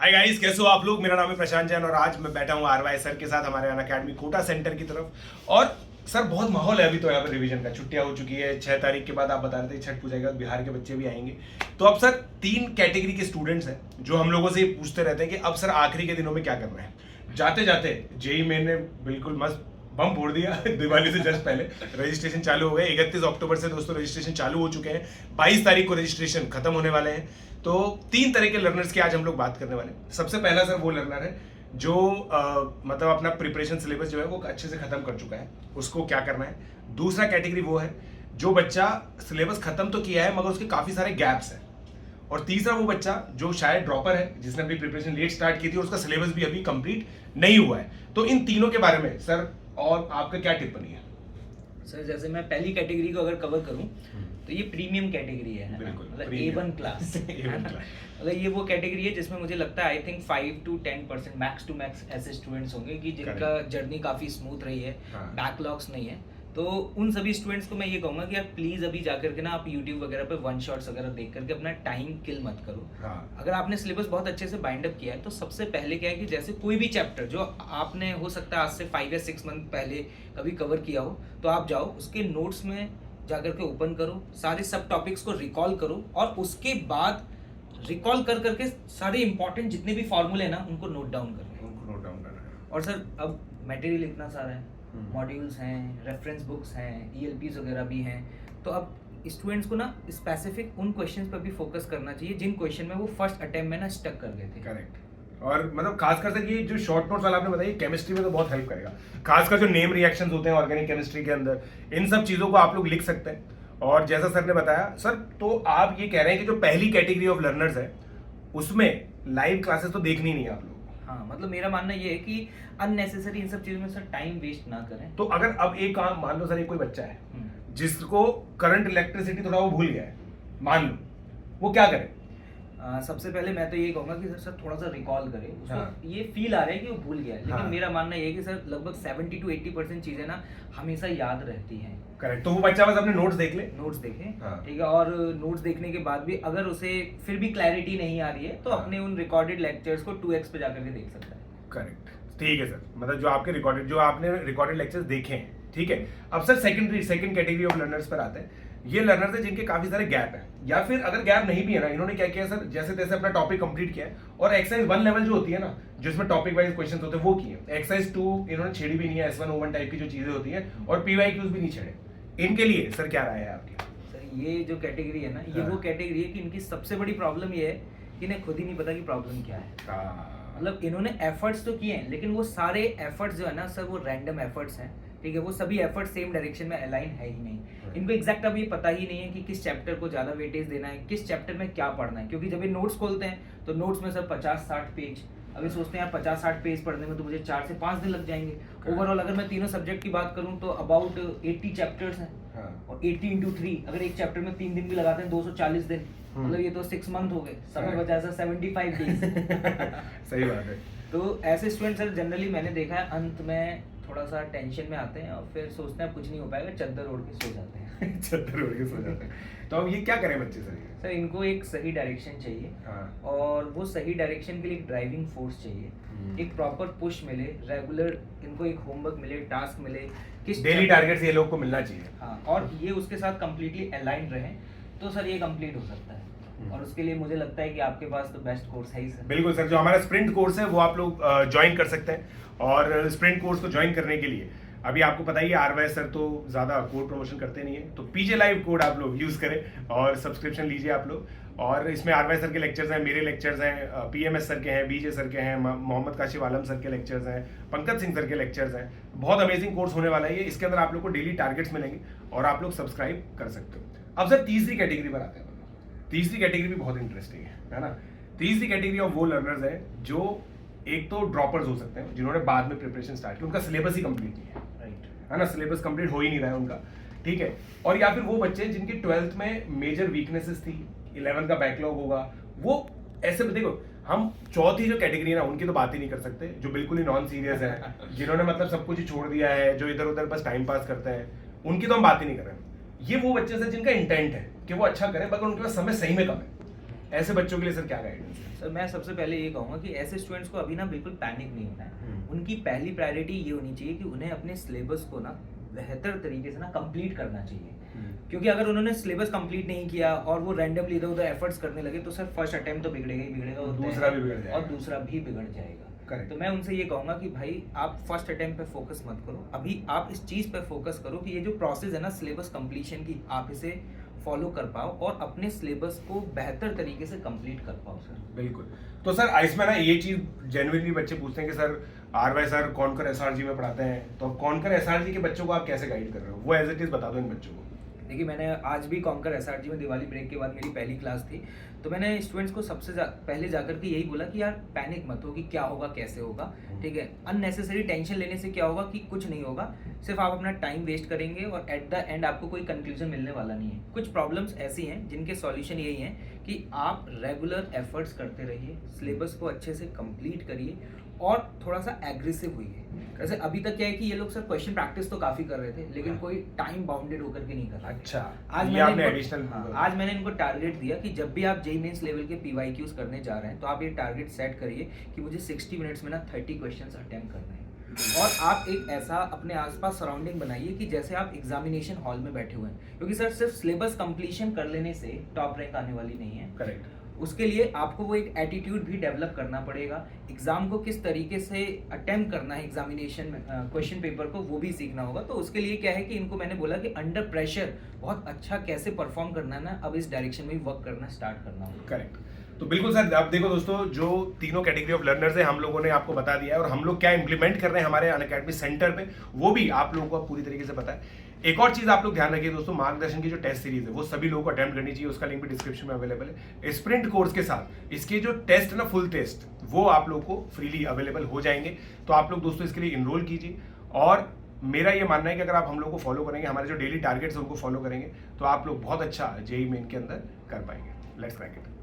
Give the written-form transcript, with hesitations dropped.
Hi guys, कैसे हो आप लोग। मेरा नाम है प्रशांत जैन और आज मैं बैठा हूँ आरवाई सर के साथ हमारे अनअकैडमी कोटा सेंटर की तरफ। और सर बहुत माहौल है अभी तो यहाँ पर रिवीजन का। छुट्टियाँ हो चुकी है, 6 तारीख के बाद आप बता रहे थे छठ पूजा के बाद बिहार के बच्चे भी आएंगे। तो अब सर 3 कैटेगरी के स्टूडेंट्स हैं जो हम लोगों से पूछते रहते हैं कि अब सर आखिरी के दिनों में क्या करना है। जाते जाते जेई मेन ने बिल्कुल मस्त बम फोड़ दिया दिवाली से जस्ट पहले रजिस्ट्रेशन चालू हो गए। 31 अक्टूबर से दोस्तों रजिस्ट्रेशन चालू हो चुके हैं। 22 तारीख को रजिस्ट्रेशन खत्म होने वाले हैं। तो 3 तरह के लर्नर्स की आज हम लोग बात करने वाले हैं। सबसे पहला सर वो लर्नर है जो मतलब अपना प्रिपरेशन सिलेबस जो है वो अच्छे से खत्म कर चुका है, उसको क्या करना है। दूसरा कैटेगरी वो है जो बच्चा सिलेबस खत्म तो किया है मगर उसके काफी सारे गैप्स हैं। और तीसरा वो बच्चा जो शायद ड्रॉपर है, जिसने अपनी प्रिपरेशन लेट स्टार्ट की थी और उसका सिलेबस भी अभी कंप्लीट नहीं हुआ है। तो इन तीनों के बारे में सर और आपका क्या टिप्पणी है। सर जैसे मैं पहली कैटेगरी को अगर कवर करूं तो ये प्रीमियम कैटेगरी है ना, मतलब A1 क्लास मतलब ये वो कैटेगरी है जिसमें मुझे लगता है I think 5 to 10% max to max ऐसे स्टूडेंट्स होंगे कि जिनका जर्नी काफ़ी स्मूथ रही है, बैकलॉग्स नहीं है। तो उन सभी स्टूडेंट्स को मैं ये कहूँगा कि यार प्लीज़ अभी जाकर के ना आप यूट्यूब वगैरह पे वन शॉट्स वगैरह देख करके अपना टाइम किल मत करो। अगर आपने सिलेबस बहुत अच्छे से बाइंड अप किया है तो सबसे पहले क्या है कि जैसे कोई भी चैप्टर जो आपने हो सकता है आज से 5 या 6 मंथ पहले कभी कवर किया हो तो आप जाओ उसके नोट्स में जाकर के ओपन करो, सारे सब टॉपिक्स को रिकॉल करो और उसके बाद रिकॉल कर करके सारे इंपॉर्टेंट जितने भी फॉर्मूले हैं ना उनको नोट डाउन करना। और सर अब मटेरियल इतना सारा है, मॉड्यूल्स हैं, रेफरेंस बुक्स हैं, ELPs वगैरह भी हैं। तो अब स्टूडेंट्स को ना स्पेसिफिक उन क्वेश्चंस पर भी फोकस करना चाहिए जिन क्वेश्चन में वो फर्स्ट अटेम्प्ट में ना स्टक कर गए थे। करेक्ट। और मतलब खासकर से ये जो शॉर्ट नोट्स वाला आपने बताया केमिस्ट्री में तो बहुत हेल्प करेगा। खासकर जो नेम रिएक्शंस होते हैं ऑर्गेनिक केमिस्ट्री के अंदर, इन सब चीज़ों को आप लोग लिख सकते हैं। और जैसा सर ने बताया सर, तो आप ये कह रहे हैं कि जो पहली कैटेगरी ऑफ लर्नर्स है उसमें लाइव क्लासेस तो देखनी नहीं है आप लोग। हाँ, मतलब मेरा मानना ये है कि अननेसेसरी इन सब चीज़ों में सर टाइम वेस्ट ना करें। तो अगर अब एक काम मान लो सर, एक कोई बच्चा है जिसको करंट इलेक्ट्रिसिटी थोड़ा वो भूल गया है, मान लो, वो क्या करे। सबसे पहले मैं तो ये कहूँगा कि सर थोड़ा सा रिकॉल करें उसको। ये फील आ रहा है कि वो भूल गया है, लेकिन मेरा मानना ये है कि सर लगभग 70 to 80% चीज़ें ना हमेशा याद रहती हैं। करेक्ट। तो वो बच्चा बस अपने नोट्स देख ले, नोट्स देखें, ठीक है। और नोट्स देखने के बाद भी अगर उसे फिर भी क्लैरिटी नहीं आ रही है तो अपने उन रिकॉर्डेड लेक्चर्स को 2x पे जाकर के देख सकता है। करेक्ट, ठीक है सर। मतलब जो आपने रिकॉर्डेड लेक्चर्स देखे हैं, ठीक है। अब sir second category of learners पर आते हैं। ये लर्नर्स है जिनके काफी सारे गैप है, या फिर अगर गैप नहीं भी है ना, इन्होंने क्या किया सर, जैसे तैसे अपना टॉपिक कंप्लीट किया है और एक्सरसाइज 1 लेवल जो होती है ना, जिसमें टॉपिक वाइज क्वेश्चंस होते हैं वो किए। एक्सरसाइज 2 इन्होंने छेड़ी भी नहीं है, S1O1 टाइप की जो चीजें होती हैं, और PYQs भी नहीं छेड़े। इनके लिए सर क्या राय है आपकी। सर ये जो कैटेगरी है ना, ये वो कैटेगरी है कि इनकी सबसे बड़ी प्रॉब्लम ये है कि इन्हें खुद ही नहीं पता कि प्रॉब्लम क्या है। मतलब इन्होंने एफर्ट्स तो किए हैं लेकिन वो सारे एफर्ट्स जो है ना सर वो रैंडम एफर्ट्स हैं, ठीक है। वो सभी एफर्ट सेम डायरेक्शन में अलाइन है ही नहीं। इनको एग्जैक्ट अब ये पता ही नहीं है कि किस चैप्टर को ज़्यादा वेटेज देना है, किस चैप्टर में क्या पढ़ना है। क्योंकि जब ये नोट्स खोलते हैं तो नोट्स में सर 50-60 पेज, अभी सोचते हैं यार 50-60 पेज पढ़ने में तो मुझे 4 से 5 दिन लग जाएंगे। ओवरऑल अगर मैं तीनों सब्जेक्ट की बात करूँ तो अबाउट 80 चैप्टर्स हैं। और 80 into 3 अगर एक चैप्टर में 3 दिन भी लगाते हैं 240 दिन, मतलब ये तो 6 मंथ हो गए। समय बचा सर 75 डेज सही बात है। तो ऐसे स्टूडेंट सर जनरली मैंने देखा है अंत में थोड़ा सा टेंशन में आते हैं और फिर सोचते हैं कुछ नहीं हो पाएगा, चादर ओढ़ के सो जाते हैं चादर ओढ़ के सो जाते हैं। तो अब ये क्या करें बच्चे सर इनको एक सही डायरेक्शन चाहिए। और वो सही डायरेक्शन के लिए एक ड्राइविंग फोर्स चाहिए, एक प्रॉपर पुश मिले, रेगुलर इनको एक होमवर्क मिले, टास्क मिले, किस डेली टारगेट्स ये लोग को मिलना चाहिए। हाँ, और ये उसके साथ कंप्लीटली अलाइन रहे तो सर ये कंप्लीट हो सकता है। और उसके लिए मुझे लगता है कि आपके पास तो बेस्ट कोर्स है ही सर। बिल्कुल सर, जो हमारा स्प्रिंट कोर्स है वो आप लोग ज्वाइन कर सकते हैं। और स्प्रिंट कोर्स को ज्वाइन करने के लिए अभी आपको पता ही है आरवाई सर तो ज़्यादा कोड प्रमोशन करते नहीं है, तो PJ लाइव कोड आप लोग यूज़ करें और सब्सक्रिप्शन लीजिए आप लोग। और इसमें आरवाई सर के लेक्चर्स हैं, मेरे लेक्चर्स हैं, PMS सर के हैं, BJ सर के हैं, मोहम्मद काशिफ आलम सर के लेक्चर्स हैं, पंकज सिंह सर के लेक्चर्स हैं। बहुत अमेजिंग कोर्स होने वाला है ये। इसके अंदर आप लोग को डेली टारगेट्स मिलेंगे और आप लोग सब्सक्राइब कर सकते हो। अब सर तीसरी कैटेगरी पर आते हैं। तीसरी कैटेगरी भी बहुत इंटरेस्टिंग है ना। तीसरी कैटेगरी ऑफ वो लर्नर्स है जो एक तो ड्रॉपर्स हो सकते हैं जिन्होंने बाद में प्रिपरेशन स्टार्ट की, उनका सिलेबस ही कंप्लीट नहीं है, है ना, सिलेबस कंप्लीट हो ही नहीं रहा है उनका, ठीक है। और या फिर वो बच्चे जिनकी 12th में मेजर वीकनेसेस थी, 11th का बैकलॉग होगा, वो ऐसे में देखो हम चौथी जो कैटेगरी है ना उनकी तो बात ही नहीं कर सकते, जो बिल्कुल ही नॉन सीरियस है, जिन्होंने मतलब सब कुछ ही छोड़ दिया है, जो इधर उधर बस टाइम पास करते हैं, उनकी तो हम बात ही नहीं कर रहे हैं। ये वो बच्चे हैं जिनका इंटेंट है कि वो अच्छा करें मगर उनके पास समय सही में कम है। ऐसे बच्चों के लिए सर क्या गाइडेंस है। सर मैं सबसे पहले ये कहूँगा कि ऐसे स्टूडेंट्स को अभी ना बिल्कुल पैनिक नहीं होना है। उनकी पहली प्रायोरिटी ये होनी चाहिए कि उन्हें अपने सिलेबस को ना बेहतर तरीके से ना कंप्लीट करना चाहिए। क्योंकि अगर उन्होंने सिलेबस कंप्लीट नहीं किया और वो रैंडमली इधर उधर एफर्ट्स करने लगे तो सर फर्स्ट अटेम्प्ट तो बिगड़ेगा ही बिगड़ेगा, और दूसरा भी बिगड़ जाएगा, और दूसरा भी बिगड़ जाएगा। तो मैं उनसे ये कहूँगा कि भाई आप फर्स्ट अटेम्प्ट पे फोकस मत करो, अभी आप इस चीज़ पे फोकस करो कि ये जो प्रोसेस है ना सिलेबस कंप्लीशन की, आप इसे फॉलो कर पाओ और अपने सिलेबस को बेहतर तरीके से कंप्लीट कर पाओ सर। बिल्कुल। तो सर इसमें ना ये चीज़ जेन्युइनली बच्चे पूछते हैं कि सर आरवाई सर कॉन्कर एसआरजी में पढ़ाते हैं, तो कॉन्कर एसआरजी के बच्चों को आप कैसे गाइड कर रहे हो, वो एज इट इज बता दो इन बच्चों को। देखिए मैंने आज भी कॉन्कर एसआरजी में दिवाली ब्रेक के बाद मेरी पहली क्लास थी, तो मैंने स्टूडेंट्स को सबसे पहले जाकर के यही बोला कि यार पैनिक मत हो कि क्या होगा कैसे होगा, ठीक है। अननेसेसरी टेंशन लेने से क्या होगा कि कुछ नहीं होगा, सिर्फ आप अपना टाइम वेस्ट करेंगे और एट द एंड आपको कोई कंक्लूजन मिलने वाला नहीं है। कुछ प्रॉब्लम्स ऐसी हैं जिनके सॉल्यूशन यही हैं कि आप रेगुलर एफर्ट्स करते रहिए, सिलेबस को अच्छे से कंप्लीट करिए और थोड़ा सा एग्रेसिव हुई है। वैसे अभी तक क्या है कि ये लोग सर क्वेश्चन प्रैक्टिस तो काफी कर रहे थे लेकिन कोई टाइम बाउंडेड होकर के नहीं कर रहे। अच्छा, आज मैंने इनको टारगेट दिया कि जब भी आप जेईई मेंस लेवल के पीवाईक्यूज करने जा रहे हैं तो आप ये टारगेट सेट करिए कि मुझे 60 मिनट्स में ना 30 क्वेश्चंस अटेम्प्ट करने हैं। और आप एक ऐसा अपने आसपास सराउंडिंग बनाइए कि जैसे आप एग्जामिनेशन हॉल में बैठे हुए हैं, क्योंकि सर सिर्फ सिलेबस कंप्लीशन कर लेने से टॉप रैंक आने वाली नहीं है। करेक्ट। उसके लिए आपको वो एक एटीट्यूड भी डेवलप करना पड़ेगा, एग्जाम को किस तरीके से अटेम्प्ट करना है, एग्जामिनेशन में क्वेश्चन पेपर को वो भी सीखना होगा। तो उसके लिए क्या है कि इनको मैंने बोला कि अंडर प्रेशर बहुत अच्छा कैसे परफॉर्म करना है ना, अब इस डायरेक्शन में वर्क करना स्टार्ट करना होगा। करेक्ट। तो बिल्कुल सर, अब देखो दोस्तों, जो तीनों कैटेगरी ऑफ लर्नर्स है हम लोगों ने आपको बता दिया है और हम लोग क्या इंप्लीमेंट कर रहे हैं हमारे अनअकैडमी सेंटर पे वो भी आप लोगों को पूरी तरीके से पता है। एक और चीज आप लोग ध्यान रखिए दोस्तों, मार्गदर्शन की जो टेस्ट सीरीज है वो सभी लोगों को अटेम्प्ट करनी चाहिए, उसका लिंक भी डिस्क्रिप्शन में अवेलेबल है। स्प्रिंट कोर्स के साथ इसके जो टेस्ट है ना, फुल टेस्ट, वो आप लोग को फ्रीली अवेलेबल हो जाएंगे। तो आप लोग दोस्तों इसके लिए इनरोल कीजिए और मेरा ये मानना है कि अगर आप हम लोग को फॉलो करेंगे, हमारे जो डेली टारगेट्स हैं उनको फॉलो करेंगे, तो आप लोग बहुत अच्छा जेईई मेन के अंदर कर पाएंगे। Let's crack it.